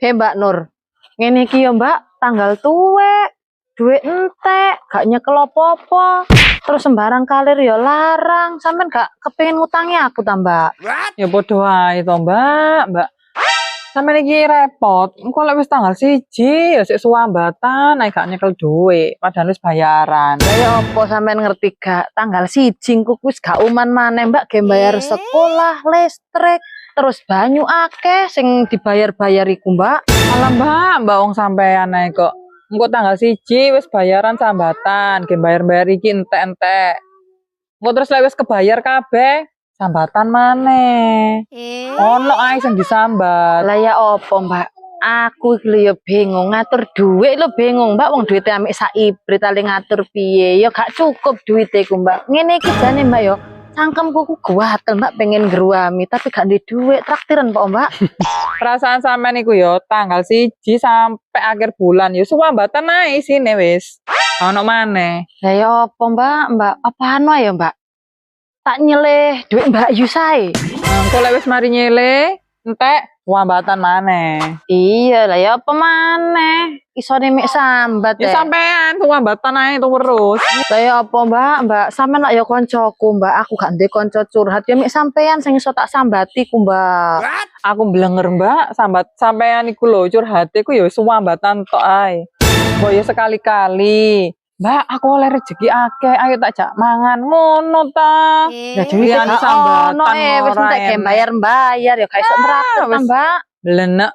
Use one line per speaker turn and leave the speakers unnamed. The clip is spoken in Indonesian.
Mbak Nur, ngene iki ya Mbak, tanggal tuwek, duit entek, gak nyekel apa-apa. Terus sembarang kalir ya larang, sampean gak kepengin ngutangi aku ta Mbak?
Ya padha wae to, Mbak. Sampeyan iki repot. Engko lek wis tanggal 1 ya sik suambatan ae gak nyekel duit, padahal wis bayaran.
Lah ya apa sampean ngerti gak? Tanggal 1 engko wis gak uman maneh Mbak, ge bayar sekolah, listrik, terus banyu akeh sing dibayar-bayar iku Mbak.
Alah Mbak wong sampean ae kok. Engko tanggal 1 wis bayaran sambatan, ge bayar-bayar iki entek-entek. Engko terus lek wis kebayar kabeh, sambatan maneh. Ono ae sing disambat.
Lah ya apa Mbak? Aku iki lho ya bingung ngatur duit lho bingung Mbak, wong duite amik sak ibrit ale ngatur piye? Ya gak cukup duite ku Mbak. Ngene iki jane Mbak ya, cangkemku ku guatel Mbak pengen ngruami tapi gak ndek duit. Traktiran Pak Mbak.
Perasaan sampean iku ya tanggal 1 sampai akhir bulan ya suambatan ae sine wis. Ono maneh.
Lah ya apa Mbak? Apaan wae ya Mbak? Tak nyeleh duit Mbak Yu sae.
Engko lek wis mari nyele, entek suambatan maneh.
Iya lah ya apa maneh? Isone mek sambat
Ya sampean suambatan ae terus.
Lah ya apa Mbak? Sampean lak ya koncoku Mbak, aku gak ndek kanca curhat ya mek sampean sing iso tak sambati ku Mbak.
Aku blenger Mbak, sambat sampean iku lho curhate ku ya suambatan tok ae. Mbok ya sekali-kali. Mbak, aku oleh rezeki akeh, ayo tak jak mangan ngono ta.
Ya duit gak ono wis entek bayar-bayar ya gak iso nraktir ta Mbak.
Blenek.